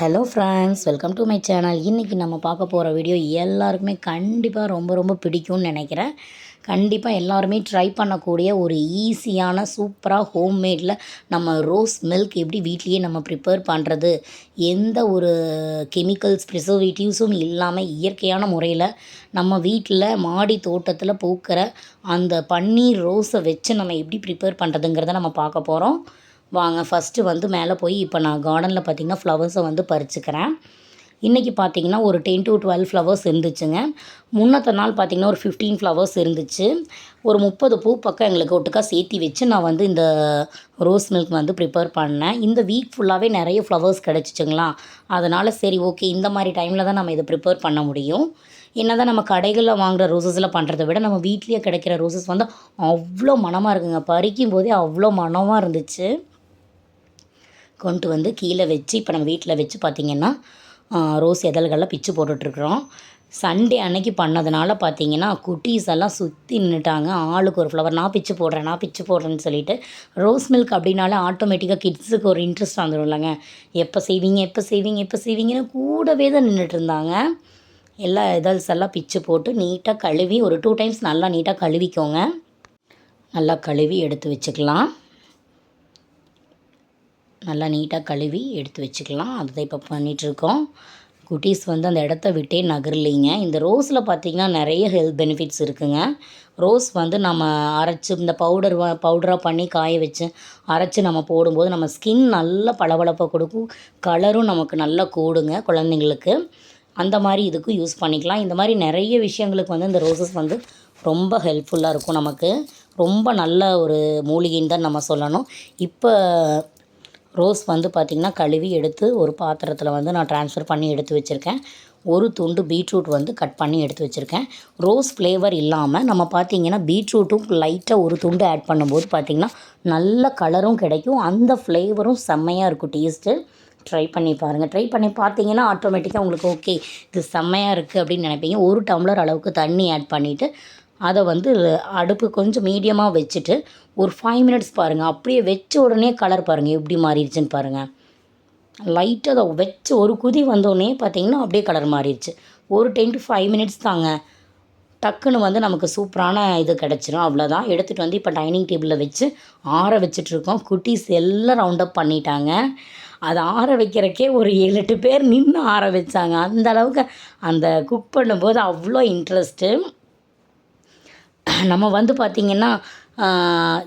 Hello friends, welcome to my channel. இன்றைக்கி நம்ம பார்க்க போகிற வீடியோ எல்லாருக்குமே கண்டிப்பாக ரொம்ப ரொம்ப பிடிக்கும்னு நினைக்கிறேன். கண்டிப்பாக எல்லாருமே ட்ரை பண்ணக்கூடிய ஒரு ஈஸியான சூப்பராக ஹோம்மேடில் நம்ம ரோஸ் மில்க் எப்படி வீட்லேயே நம்ம ப்ரிப்பேர் பண்ணுறது, எந்த ஒரு கெமிக்கல்ஸ் ப்ரிசர்வேட்டிவ்ஸும் இல்லாமல் இயற்கையான முறையில் நம்ம வீட்டில் மாடி தோட்டத்தில் பூக்கிற அந்த பன்னீர் ரோஸை வச்சு நம்ம எப்படி ப்ரிப்பேர் பண்ணுறதுங்கிறத நம்ம பார்க்க போகிறோம். வாங்க ஃபஸ்ட்டு வந்து மேலே போய் இப்போ நான் கார்டனில் பார்த்திங்கன்னா ஃப்ளவர்ஸை வந்து பறிச்சுக்கிறேன். இன்றைக்கி பார்த்திங்கன்னா ஒரு 10 to 12 ஃப்ளவர்ஸ் இருந்துச்சுங்க. முன்னத்த நாள் பார்த்திங்கன்னா ஒரு 15 ஃப்ளவர்ஸ் இருந்துச்சு. ஒரு 30 பூ பக்கம் எங்களுக்கு ஒட்டுக்கா சேர்த்தி வச்சு நான் வந்து இந்த ரோஸ் மில்க் வந்து ப்ரிப்பேர் பண்ணேன். இந்த வீக் ஃபுல்லாகவே நிறைய ஃப்ளவர்ஸ் கிடச்சிச்சுங்களா, அதனால் சரி ஓகே, இந்த மாதிரி டைமில் தான் நம்ம இதை ப்ரிப்பேர் பண்ண முடியும். என்ன தான் நம்ம கடைகளில் வாங்குகிற ரோஸஸில் பண்ணுறத விட நம்ம வீட்லேயே கிடைக்கிற ரோஸஸ் வந்து அவ்வளோ மணமாக இருக்குங்க. பறிக்கும் போதே அவ்வளோ மணமாக இருந்துச்சு. கொண்டு வந்து கீழே வச்சு இப்போ நம்ம வீட்டில் வச்சு பார்த்திங்கன்னா ரோஸ் இதழ்கள்லாம் பிச்சு போட்டுட்ருக்குறோம். சண்டே அன்னைக்கு பண்ணதுனால பார்த்திங்கன்னா குட்டீஸ் எல்லாம் சுற்றி நின்றுட்டாங்க. ஆளுக்கு ஒரு ஃப்ளவர், நான் பிச்சு போடுறேன்னு சொல்லிட்டு. ரோஸ் மில்க் அப்படின்னாலே ஆட்டோமேட்டிக்காக கிட்ஸுக்கு ஒரு இன்ட்ரெஸ்ட் வந்துடும் இல்லைங்க. எப்போ செய்வீங்கன்னு கூடவே தான் நின்றுட்டு இருந்தாங்க. எல்லா இதழ்ஸ் எல்லாம் பிச்சு போட்டு நீட்டாக கழுவி ஒரு 2 times நல்லா நீட்டாக கழுவிக்கோங்க. நல்லா கழுவி எடுத்து வச்சுக்கலாம். நல்லா நீட்டாக கழுவி எடுத்து வச்சுக்கலாம். அதுதான் இப்போ பண்ணிகிட்ருக்கோம். குட்டீஸ் வந்து அந்த இடத்த விட்டே நகரலைங்க. இந்த ரோஸில் பார்த்திங்கன்னா நிறைய ஹெல்த் பெனிஃபிட்ஸ் இருக்குங்க. ரோஸ் வந்து நம்ம அரைச்சி இந்த பவுடராக பண்ணி காய வச்சு அரைச்சி நம்ம போடும்போது நம்ம ஸ்கின் நல்லா பளபளப்பாக கொடுக்கும். கலரும் நமக்கு நல்லா கூடுங்க குழந்தைங்களுக்கு. அந்த மாதிரி இதுக்கும் யூஸ் பண்ணிக்கலாம். இந்த மாதிரி நிறைய விஷயங்களுக்கு வந்து இந்த ரோஸஸ் வந்து ரொம்ப ஹெல்ப்ஃபுல்லாக இருக்கும். நமக்கு ரொம்ப நல்ல ஒரு மூலிகைன்னு தான் நம்ம சொல்லணும். இப்போ ரோஸ் வந்து பார்த்திங்கன்னா கழுவி எடுத்து ஒரு பாத்திரத்தில் வந்து நான் ட்ரான்ஸ்ஃபர் பண்ணி எடுத்து வச்சுருக்கேன். ஒரு துண்டு பீட்ரூட் வந்து கட் பண்ணி எடுத்து வச்சுருக்கேன். ரோஸ் ஃப்ளேவர் இல்லாமல் நம்ம பார்த்திங்கன்னா பீட்ரூட்டும் லைட்டாக ஒரு துண்டு ஆட் பண்ணும்போது பார்த்திங்கன்னா நல்ல கலரும் கிடைக்கும். அந்த ஃப்ளேவரும் செம்மையாக இருக்கும் டேஸ்ட்டு. ட்ரை பண்ணி பாருங்கள். ட்ரை பண்ணி பார்த்தீங்கன்னா ஆட்டோமேட்டிக்காக உங்களுக்கு ஓகே இது செம்மையாக இருக்குது அப்படின்னு நினைப்பீங்க. 1 டம்ளர் அளவுக்கு தண்ணி ஆட் பண்ணிவிட்டு அதை வந்து அடுப்பு கொஞ்சம் மீடியமாக வச்சுட்டு ஒரு 5 minutes பாருங்கள். அப்படியே வச்ச உடனே கலர் பாருங்கள் எப்படி மாறிடுச்சுன்னு பாருங்கள். லைட்டாக அதை வச்சு ஒரு குதி வந்தோடனே பார்த்திங்கன்னா அப்படியே கலர் மாறிடுச்சு. ஒரு 10 to 5 minutes தாங்க. டக்குன்னு வந்து நமக்கு சூப்பரான இது கிடச்சிரும். அவ்வளோதான். எடுத்துகிட்டு வந்து இப்போ டைனிங் டேபிளில் வச்சு ஆற வச்சிட்ருக்கோம். குட்டீஸ் எல்லாம் ரவுண்ட் அப் பண்ணிட்டாங்க. அதை ஆற வைக்கிறக்கே ஒரு 7-8 பேர் நின்று ஆற வச்சாங்க. அந்த அளவுக்கு அந்த குக் பண்ணும்போது அவ்வளோ இன்ட்ரெஸ்ட்டு. நம்ம வந்து பார்த்திங்கன்னா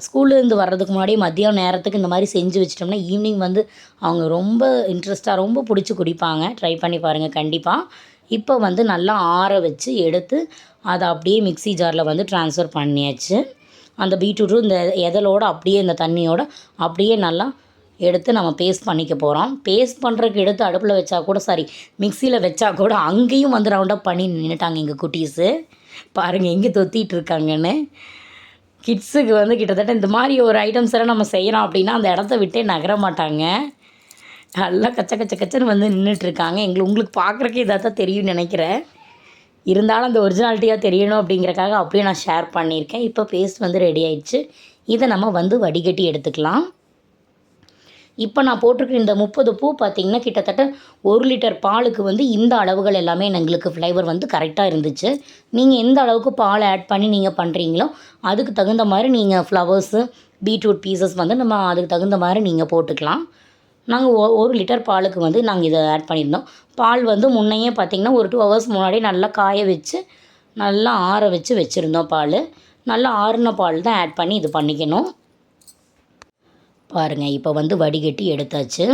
ஸ்கூல்லேருந்து வர்றதுக்கு முன்னாடி மதியம் நேரத்துக்கு இந்த மாதிரி செஞ்சு வச்சிட்டோம்னா ஈவினிங் வந்து அவங்க ரொம்ப இன்ட்ரெஸ்ட்டாக ரொம்ப பிடிச்சி குடிப்பாங்க. ட்ரை பண்ணி பாருங்கள் கண்டிப்பாக. இப்போ வந்து நல்லா ஆற வச்சு எடுத்து அதை அப்படியே மிக்ஸி ஜாரில் வந்து ட்ரான்ஸ்ஃபர் பண்ணியாச்சு. அந்த பீட்ரூட்டும் இந்த இதழோடு அப்படியே இந்த தண்ணியோடு அப்படியே நல்லா எடுத்து நம்ம பேஸ்ட் பண்ணிக்க போகிறோம். பேஸ்ட் பண்ணுறதுக்கு எடுத்து அடுப்பில் வச்சா கூட மிக்சியில் வச்சா கூட அங்கேயும் வந்து ரவுண்ட் அப் பண்ணி நின்றுட்டாங்க எங்கள் குட்டீஸு. பாருங்கள் எங்கே தொத்திட்டு இருக்காங்கன்னு. கிட்ஸுக்கு வந்து கிட்டத்தட்ட இந்த மாதிரி ஒரு ஐட்டம்ஸ் எல்லாம் நம்ம செய்கிறோம் அப்படின்னா அந்த இடத்த விட்டே நகர மாட்டாங்க. நல்லா கச்சன்னு வந்து நின்றுட்டுருக்காங்க. உங்களுக்கு பார்க்குறக்கே இதாக தான் தெரியும்னு நினைக்கிறேன். இருந்தாலும் அந்த ஒரிஜினாலிட்டியாக தெரியணும் அப்படிங்கிறக்காக அப்படியே நான் ஷேர் பண்ணியிருக்கேன். இப்போ பேஸ்ட் வந்து ரெடி ஆயிடுச்சு. இதை நம்ம வந்து வடிகட்டி எடுத்துக்கலாம். இப்போ நான் போட்டிருக்க இந்த 30 பூ பார்த்திங்கன்னா கிட்டத்தட்ட 1 லிட்டர் பாலுக்கு வந்து இந்த அளவுகள் எல்லாமே எங்களுக்கு ஃப்ளேவர் வந்து கரெக்டாக இருந்துச்சு. நீங்கள் எந்த அளவுக்கு பால் ஆட் பண்ணி நீங்கள் பண்ணுறீங்களோ அதுக்கு தகுந்த மாதிரி நீங்கள் ஃப்ளவர்ஸு பீட்ரூட் பீசஸ் வந்து நம்ம அதுக்கு தகுந்த மாதிரி நீங்கள் போட்டுக்கலாம். நாங்கள் 1 லிட்டர் பாலுக்கு வந்து நாங்கள் இதை ஆட் பண்ணியிருந்தோம். பால் வந்து முன்னையே பார்த்திங்கன்னா ஒரு 2 hours முன்னாடியே நல்லா காய வச்சு நல்லா ஆற வச்சு வச்சுருந்தோம். பால் நல்லா ஆறின பால் தான் ஆட் பண்ணி இது பண்ணிக்கணும். பாருங்கள் இப்போ வந்து வடிகட்டி எடுத்தாச்சு.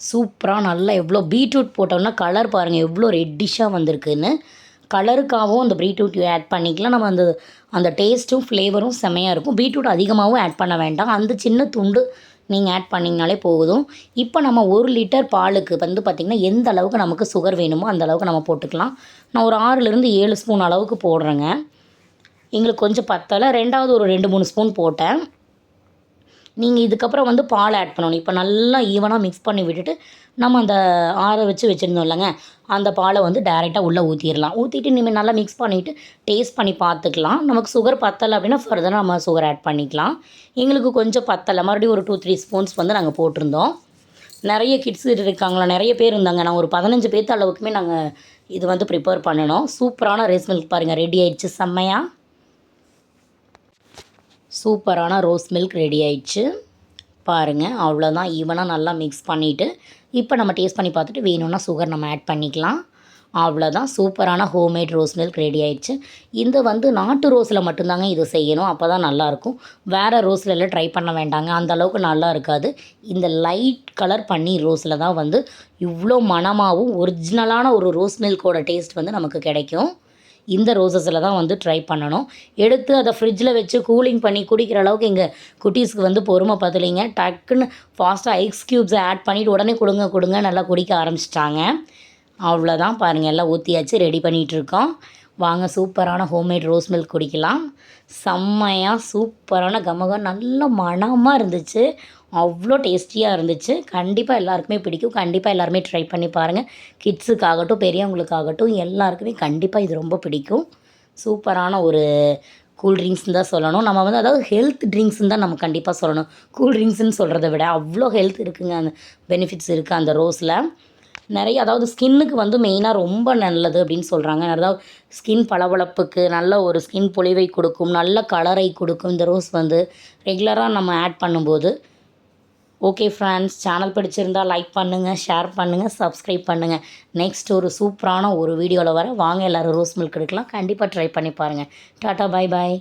சூப்பராக நல்லா எவ்வளோ பீட்ரூட் போட்டோம்னா கலர் பாருங்கள் எவ்வளோ ரெட்டிஷாக வந்திருக்குன்னு. கலருக்காகவும் அந்த பீட்ரூட் ஆட் பண்ணிக்கலாம். நம்ம அந்த டேஸ்ட்டும் ஃப்ளேவரும் செம்மையாக இருக்கும். பீட்ரூட் அதிகமாகவும் ஆட் பண்ண வேண்டாம். அந்த சின்ன துண்டு நீங்கள் ஆட் பண்ணிங்கனாலே போதும். இப்போ நம்ம 1 லிட்டர் பாலுக்கு வந்து பார்த்திங்கன்னா எந்த அளவுக்கு நமக்கு சுகர் வேணுமோ அந்த அளவுக்கு நம்ம போட்டுக்கலாம். நான் ஒரு 6-7 ஸ்பூன் அளவுக்கு போடுறேங்க. எங்களுக்கு கொஞ்சம் பத்தலை, ரெண்டாவது ஒரு 2-3 ஸ்பூன் போட்டேன். நீங்கள் இதுக்கப்புறம் வந்து பால் ஆட் பண்ணணும். இப்போ நல்லா ஈவனாக மிக்ஸ் பண்ணி விட்டுட்டு நம்ம அந்த ஆற வச்சுருந்தோம் இல்லைங்க, அந்த பாலை வந்து டைரெக்டாக உள்ளே ஊற்றிடலாம். ஊற்றிட்டு நீங்கள் நல்லா மிக்ஸ் பண்ணிவிட்டு டேஸ்ட் பண்ணி பார்த்துக்கலாம். நமக்கு சுகர் பத்தலை அப்படின்னா ஃபர்தராக நம்ம சுகர் ஆட் பண்ணிக்கலாம். எங்களுக்கு கொஞ்சம் பத்தலை, மறுபடியும் ஒரு 2-3 ஸ்பூன்ஸ் வந்து நாங்கள் போட்டிருந்தோம். நிறைய கிட்ஸ் இருக்காங்களா, நிறைய பேர் இருந்தாங்க. நான் ஒரு 15 பேர்த்து அளவுக்குமே நாங்கள் இது வந்து ப்ரிப்பேர் பண்ணணும். சூப்பரான ரோஸ் மில்க் பாருங்கள் ரெடி ஆயிடுச்சு. செம்மையாக சூப்பரான ரோஸ் மில்க் ரெடி ஆயிடுச்சு பாருங்கள். அவ்வளோதான், ஈவனாக நல்லா மிக்ஸ் பண்ணிவிட்டு இப்போ நம்ம டேஸ்ட் பண்ணி பார்த்துட்டு வேணும்னா சுகர் நம்ம ஆட் பண்ணிக்கலாம். அவ்வளோதான், சூப்பரான ஹோம்மேட் ரோஸ் மில்க் ரெடி ஆயிடுச்சு. இந்த வந்து நாட்டு ரோஸில் மட்டும்தாங்க இது செய்யணும், அப்போ தான் நல்லாயிருக்கும். வேறு ரோஸில் எல்லாம் ட்ரை பண்ண வேண்டாங்க, அந்த அளவுக்கு நல்லா இருக்காது. இந்த லைட் கலர் பன்னீர் ரோஸில் தான் வந்து இவ்வளோ மணமாகவும் ஒரிஜினலான ஒரு ரோஸ் மில்கோட டேஸ்ட் வந்து நமக்கு கிடைக்கும். இந்த ரோஸஸில் தான் வந்து ட்ரை பண்ணணும். எடுத்து அதை ஃப்ரிட்ஜில் வச்சு கூலிங் பண்ணி குடிக்கிற அளவுக்கு எங்கள் குட்டீஸ்க்கு வந்து பொறுமை பத்தலைங்க. டக்குன்னு ஃபாஸ்ட்டாக ஐஸ் க்யூப்ஸை ஆட் பண்ணிவிட்டு உடனே கொடுங்க நல்லா குடிக்க ஆரம்பிச்சிட்டாங்க. அவ்வளோதான் பாருங்கள், எல்லாம் ஊற்றியாச்சு, ரெடி பண்ணிகிட்ருக்கோம். வாங்க சூப்பரான ஹோம்மேட் ரோஸ் மில்க் குடிக்கலாம். செம்மையாக சூப்பரான கமகம் நல்ல மணமாக இருந்துச்சு, அவ்வளோ டேஸ்டியாக இருந்துச்சு. கண்டிப்பாக எல்லாருக்குமே பிடிக்கும். கண்டிப்பாக எல்லாருமே ட்ரை பண்ணி பாருங்கள். கிட்ஸுக்காகட்டும் பெரியவங்களுக்காகட்டும் எல்லாருக்குமே கண்டிப்பாக இது ரொம்ப பிடிக்கும். சூப்பரான ஒரு கூல்ட்ரிங்க்ஸ்னு தான் சொல்லணும். நம்ம வந்து அதாவது ஹெல்த் ட்ரிங்க்ஸ்ன்னு தான் நம்ம கண்டிப்பாக சொல்லணும். கூல்ட்ரிங்க்ஸ்ன்னு சொல்கிறத விட அவ்வளோ ஹெல்த் இருக்குங்க, அந்த பெனிஃபிட்ஸ் இருக்குது அந்த ரோஸில் நிறைய. அதாவது ஸ்கின்னுக்கு வந்து மெயினாக ரொம்ப நல்லது அப்படின்னு சொல்கிறாங்க. அதாவது ஸ்கின் பளபளப்புக்கு நல்ல ஒரு ஸ்கின் பொலிவை கொடுக்கும், நல்ல கலரை கொடுக்கும் இந்த ரோஸ் வந்து ரெகுலராக நம்ம ஆட் பண்ணும்போது. ஓகே ஃப்ரெண்ட்ஸ், சேனல் பிடிச்சிருந்தால் லைக் பண்ணுங்கள், ஷேர் பண்ணுங்கள், சப்ஸ்கிரைப் பண்ணுங்கள். நெக்ஸ்ட் ஒரு சூப்பரான ஒரு வீடியோவில் வர வாங்க எல்லோரும் ரோஸ் மில்க் எடுக்கலாம். கண்டிப்பாக ட்ரை பண்ணி பாருங்கள். Tata, bye bye.